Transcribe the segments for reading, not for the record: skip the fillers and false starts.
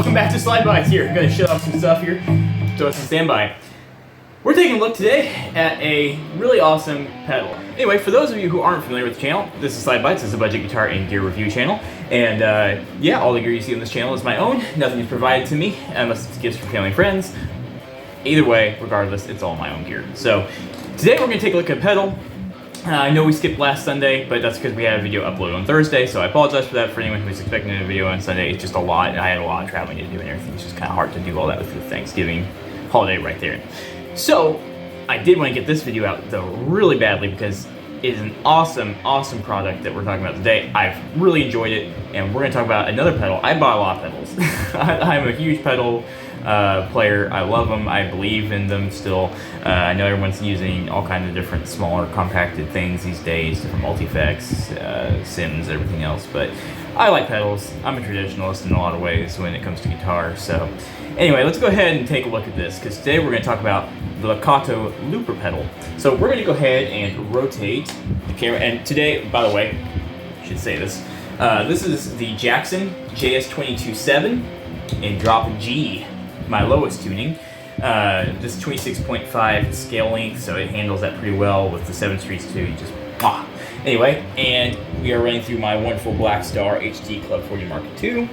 Welcome back to SlydeBytes here. I'm gonna shut off some stuff here, so it's a standby. We're taking a look today at a really awesome pedal. Anyway, for those of you who aren't familiar with the channel, this is SlydeBytes. It's a budget guitar and gear review channel. And yeah, all the gear you see on this channel is my own. Nothing is provided to me unless it's gifts from family and friends. Either way, regardless, it's all my own gear. So today we're gonna take a look at a pedal. I know we skipped last Sunday, but that's because we had a video uploaded on Thursday, so I apologize for that for anyone who's expecting a video on Sunday. It's just a lot, and I had a lot of traveling to do and everything. It's just kind of hard to do all that with the Thanksgiving holiday right there. So, I did want to get this video out, though, really badly, because it is an awesome, awesome product that we're talking about today. I've really enjoyed it, and we're going to talk about another pedal. I bought a lot of pedals. I'm a huge pedal player. I love them. I believe in them still. I know everyone's using all kinds of different smaller compacted things these days, different multi-effects, Sims, everything else, but I like pedals. I'm a traditionalist in a lot of ways when it comes to guitar. So anyway, let's go ahead and take a look at this, because today we're going to talk about the Lekato looper pedal. So we're going to go ahead and rotate the camera, and today, by the way, I should say this, this is the Jackson JS227 in drop G, my lowest tuning. This 26.5 scale length, so it handles that pretty well with the 7 streets too. You just Anyway, and we are running through my wonderful Blackstar HD Club 40 Mark II,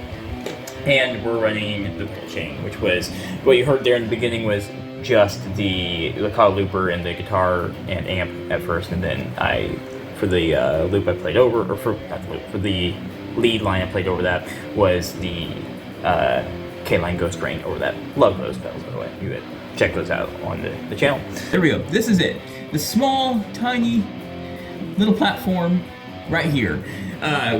and we're running the pedal chain, which was what you heard there in the beginning was just the Lekato looper and the guitar and amp at first, and then for the loop I played over, or for the lead line I played over that was the Caline Ghost Rain over that. Love those pedals, by the way. You could check those out on the channel. There we go. This is it. The small, tiny little platform right here.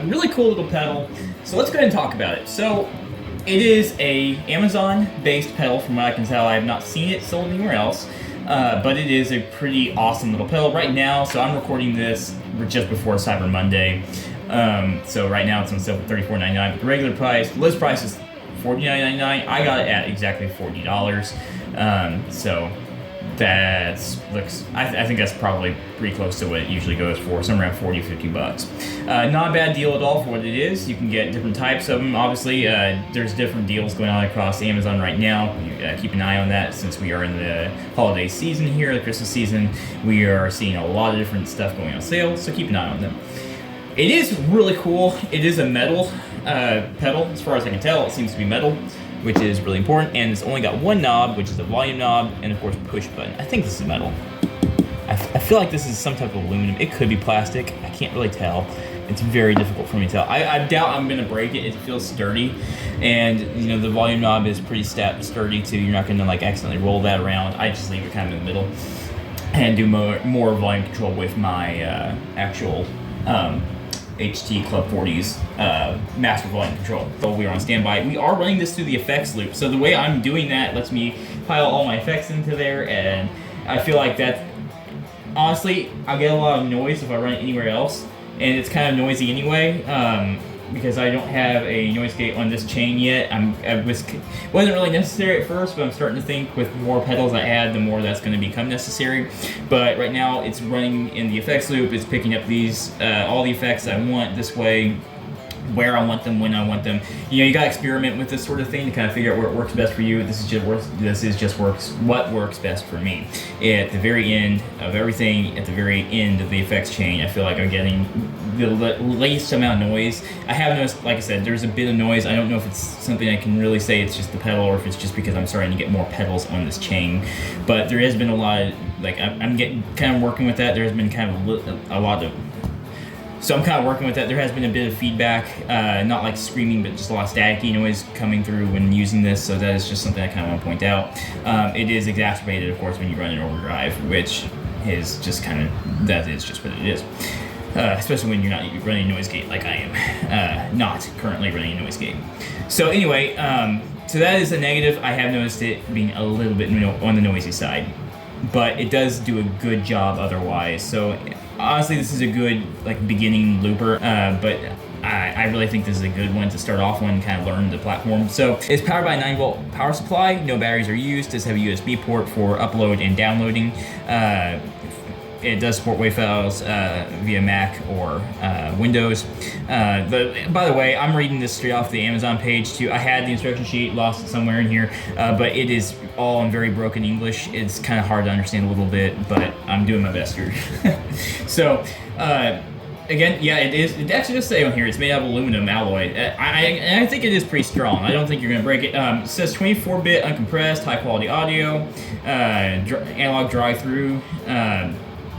Really cool little pedal. So let's go ahead and talk about it. So it is a Amazon-based pedal from what I can tell. I have not seen it sold anywhere else, but it is a pretty awesome little pedal right now. So I'm recording this just before Cyber Monday. So right now it's on sale for $34.99. The regular price, the list price is $49.99. I got it at exactly $40. So that's I think that's probably pretty close to what it usually goes for, somewhere around 40 or 50 bucks. Not a bad deal at all for what it is. You can get different types of them. Obviously, there's different deals going on across Amazon right now. Keep an eye on that since we are in the holiday season here, the Christmas season. We are seeing a lot of different stuff going on sale, so keep an eye on them. It is really cool. It is a metal pedal. As far as I can tell, it seems to be metal, which is really important, and it's only got one knob, which is a volume knob, and of course push button. I think this is metal. I feel like this is some type of aluminum. It could be plastic. I can't really tell. It's very difficult for me to tell. I doubt I'm gonna break it. It feels sturdy, and you know the volume knob is pretty sturdy too. You're not gonna like accidentally roll that around. I just leave it kind of in the middle and do more volume control with my actual HT Club 40's master volume control. So we are on standby. We are running this through the effects loop. So the way I'm doing that lets me pile all my effects into there, and I feel like that, honestly, I'll get a lot of noise if I run it anywhere else, and it's kind of noisy anyway, because I don't have a noise gate on this chain yet. It wasn't really necessary at first, but I'm starting to think with more pedals I add, the more that's going to become necessary. But right now it's running in the effects loop. It's picking up these all the effects I want this way, where I want them, when I want them. You know, you gotta experiment with this sort of thing to kind of figure out where it works best for you. This is just what works best for me. At the very end of everything, at the very end of the effects chain, I feel like I'm getting the least amount of noise. I have noticed, like I said, there's a bit of noise. I don't know if it's something I can really say it's just the pedal, or if it's just because I'm starting to get more pedals on this chain. But there has been a lot of, like, I'm getting kind of working with that. There's been kind of a lot of, so I'm kind of working with that. There has been a bit of feedback, not like screaming, but just a lot of staticky noise coming through when using this, so that is just something I kind of want to point out. It is exacerbated, of course, when you run an overdrive, which is just kind of, that is just what it is. Especially when you're not running a noise gate like I am, not currently running a noise gate. So anyway, so that is a negative. I have noticed it being a little bit on the noisy side, but it does do a good job otherwise. So honestly, this is a good like beginning looper, but I really think this is a good one to start off on and kind of learn the platform. So it's powered by a 9-volt power supply. No batteries are used. Does have a USB port for upload and downloading. it does support WAV files via Mac or Windows. By the way, I'm reading this straight off the Amazon page too. I had the instruction sheet, lost it somewhere in here, but it is all in very broken English. It's kind of hard to understand a little bit, but I'm doing my best here. So, again, yeah, it is. It actually does say on here it's made out of aluminum alloy. I think it is pretty strong. I don't think you're gonna break it. It says 24-bit uncompressed, high quality audio, analog drive-through.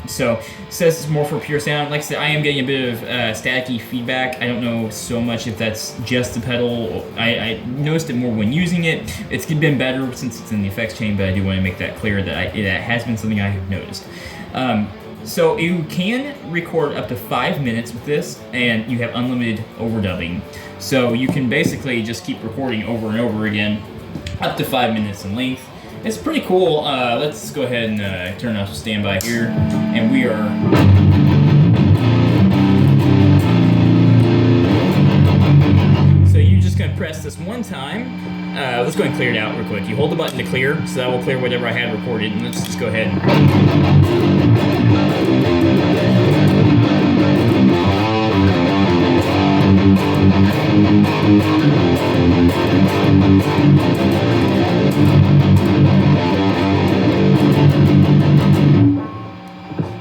So it says it's more for pure sound. Like I said, I am getting a bit of staticky feedback. I don't know so much if that's just the pedal. I noticed it more when using it. It's been better since it's in the effects chain, but I do want to make that clear that it has been something I have noticed. So you can record up to 5 minutes with this, and you have unlimited overdubbing. So you can basically just keep recording over and over again, up to 5 minutes in length. It's pretty cool. Let's go ahead and turn off standby here, and we are. So you're just gonna press this one time. Let's go ahead and clear it out real quick. You hold the button to clear, so that will clear whatever I had recorded, and let's just go ahead and.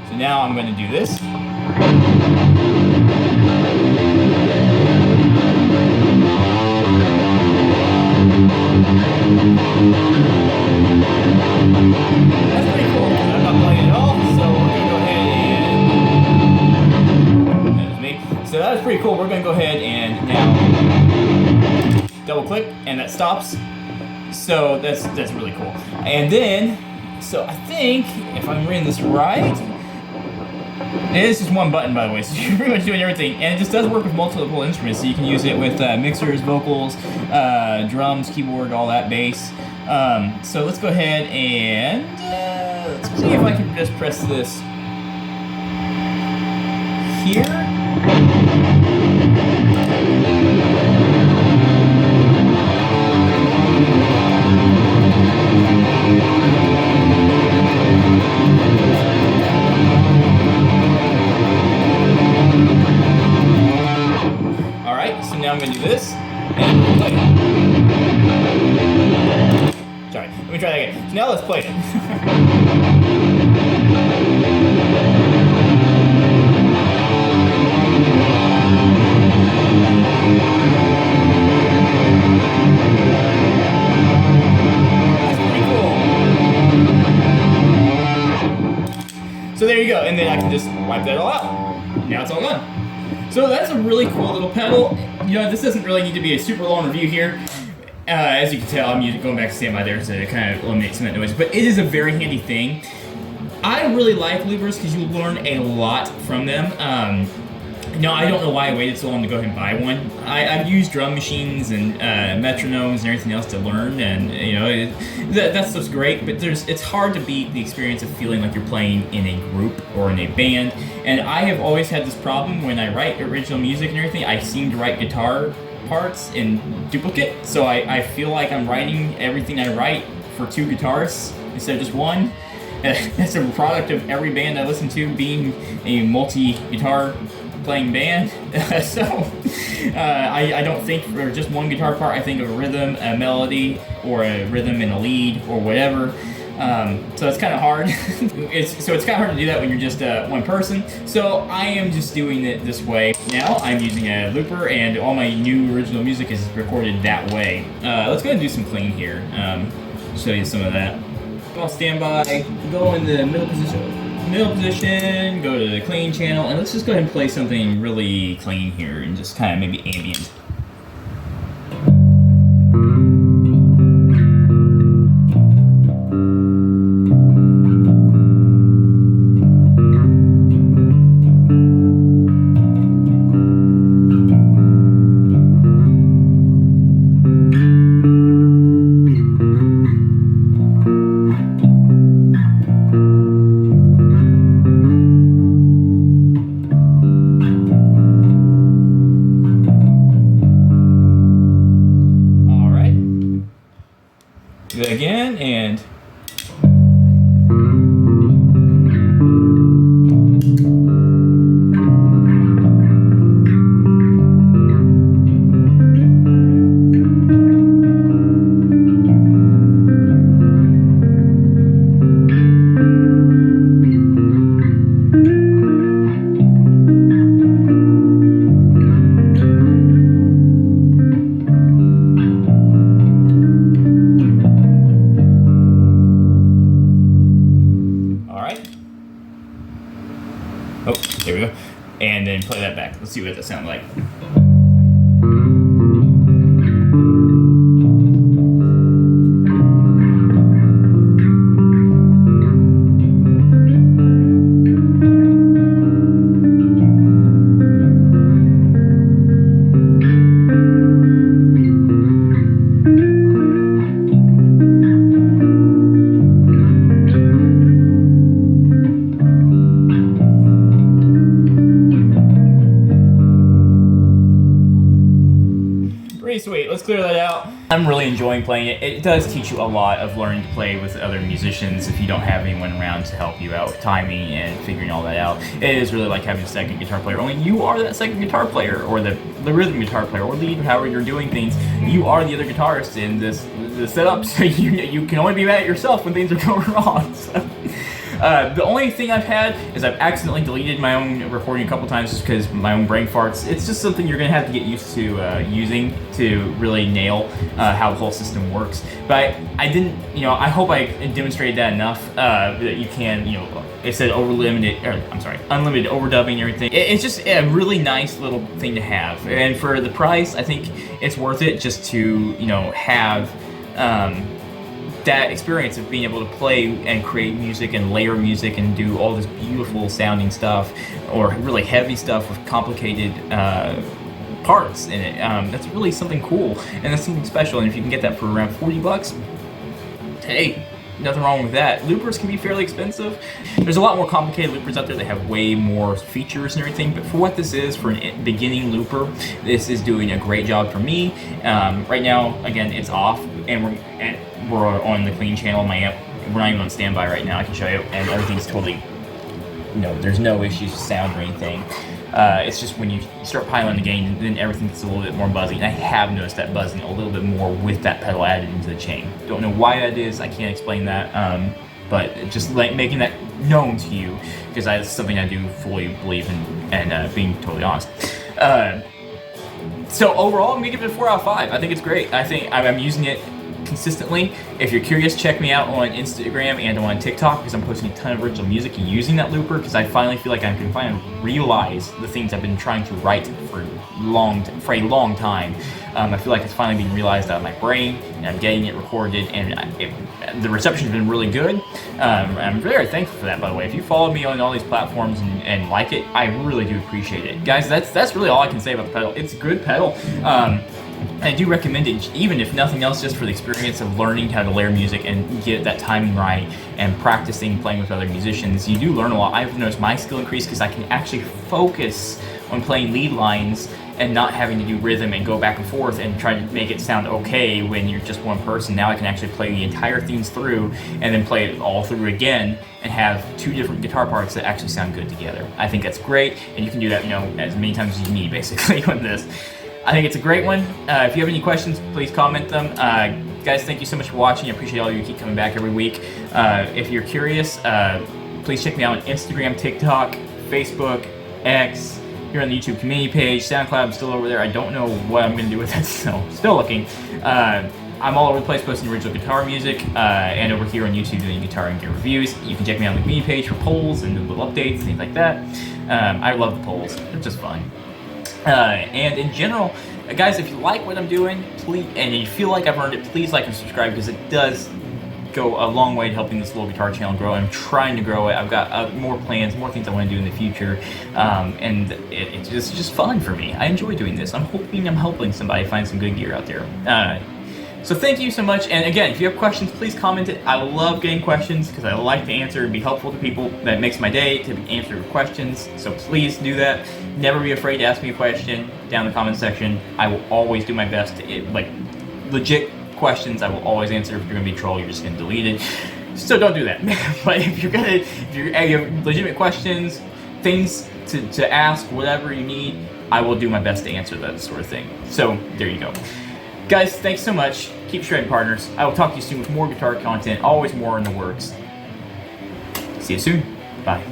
So now I'm going to do this. That's pretty cool. I'm not playing at all, so we're going to go ahead and... That was me. So that was pretty cool. We're going to go ahead and now double click, and that stops. So that's really cool. And then, so I think, if I'm reading this right, it is just one button, by the way, so you're pretty much doing everything. And it just does work with multiple instruments, so you can use it with mixers, vocals, drums, keyboard, all that, bass. So let's go ahead and let's see if I can just press this here. So now I'm going to do this, and play it. Sorry, let me try that again. So now let's play it. That's pretty cool. So there you go, and then I can just wipe that all out. Now it's all done. So that's a really cool little pedal. You know, this doesn't really need to be a super long review here. As you can tell, I'm going back to standby there to kind of eliminate some of that noise, but it is a very handy thing. I really like loopers because you learn a lot from them. No, I don't know why I waited so long to go ahead and buy one. I've used drum machines and metronomes and everything else to learn, and you know that stuff's great. But it's hard to beat the experience of feeling like you're playing in a group or in a band. And I have always had this problem when I write original music and everything. I seem to write guitar parts in duplicate, so I feel like I'm writing everything I write for two guitars instead of just one. That's a product of every band I listen to being a multi-guitar playing band. So I don't think for just one guitar part. I think of a rhythm, a melody, or a rhythm and a lead, or whatever. So it's kind of hard. It's kind of hard to do that when you're just one person. So I am just doing it this way. Now I'm using a looper, and all my new original music is recorded that way. Let's go ahead and do some clean here. Show you some of that. Go on standby, go in the middle position, go to the clean channel, and let's just go ahead and play something really clean here and just kind of maybe ambient. Do that again, and and play that back. Let's see what that sounds like. Pretty sweet. Let's clear that out. I'm really enjoying playing it. It does teach you a lot of learning to play with other musicians if you don't have anyone around to help you out with timing and figuring all that out. It is really like having a second guitar player, only you are that second guitar player, or the rhythm guitar player, or lead, however you're doing things. You are the other guitarist in the setup, so you can only be mad at yourself when things are going wrong. So. The only thing I've had is I've accidentally deleted my own recording a couple times just because my own brain farts. It's just something you're going to have to get used to using to really nail how the whole system works. But I didn't, I hope I demonstrated that enough that you can, it said unlimited overdubbing and everything. It's just a really nice little thing to have. And for the price, I think it's worth it just to, have that experience of being able to play and create music and layer music and do all this beautiful sounding stuff, or really heavy stuff with complicated parts in it. That's really something cool, and that's something special. And if you can get that for around 40 bucks, hey, nothing wrong with that. Loopers can be fairly expensive. There's a lot more complicated loopers out there that have way more features and everything, but for what this is, for a beginning looper, this is doing a great job for me. Right now, again, it's off, and we're on the clean channel. My amp, we're not even on standby right now. I can show you, and everything's totally, there's no issues with sound or anything. It's just when you start piling the gain, then everything gets a little bit more buzzy, and I have noticed that buzzing a little bit more with that pedal added into the chain. Don't know why that is, I can't explain that, but just like making that known to you, because that's something I do fully believe in, and being totally honest. So overall, I'm gonna give it a 4 out of 5. I think it's great. I think I'm using it consistently. If you're curious, check me out on Instagram and on TikTok, because I'm posting a ton of original music and using that looper, because I finally feel like I can finally realize the things I've been trying to write for a long time. I feel like it's finally being realized out of my brain, and I'm getting it recorded, and the reception's been really good. I'm very thankful for that, by the way. If you follow me on all these platforms and like it, I really do appreciate it. Guys, that's really all I can say about the pedal. It's a good pedal. I do recommend it, even if nothing else, just for the experience of learning how to layer music and get that timing right, and practicing playing with other musicians. You do learn a lot. I've noticed my skill increase because I can actually focus on playing lead lines and not having to do rhythm and go back and forth and try to make it sound okay when you're just one person. Now I can actually play the entire themes through and then play it all through again and have 2 different guitar parts that actually sound good together. I think that's great, and you can do that, as many times as you need, basically, on this. I think it's a great one. If you have any questions, please comment them. Guys, thank you so much for watching. I appreciate all of you who keep coming back every week. If you're curious, please check me out on Instagram, TikTok, Facebook, X, here on the YouTube community page. SoundCloud, I'm still over there. I don't know what I'm going to do with that, so still looking. I'm all over the place posting original guitar music, and over here on YouTube doing guitar and gear reviews. You can check me out on the community page for polls and little updates, things like that. I love the polls. They're just fun. And in general, guys, if you like what I'm doing, please, and you feel like I've earned it, please like and subscribe, because it does go a long way to helping this little guitar channel grow. I'm trying to grow it. I've got more plans, more things I want to do in the future, and it's just fun for me. I enjoy doing this. I'm hoping I'm helping somebody find some good gear out there. So thank you so much, and again, if you have questions, please comment it. I love getting questions because I like to answer and be helpful to people. That makes my day to answer your questions, so please do that. Never be afraid to ask me a question down in the comment section. I will always do my best to, legit questions I will always answer. If you're gonna be a troll, you're just gonna delete it. So don't do that. But if you have legitimate questions, things to ask, whatever you need, I will do my best to answer that sort of thing. So there you go. Guys, thanks so much. Keep shredding, partners. I will talk to you soon with more guitar content, always more in the works. See you soon. Bye.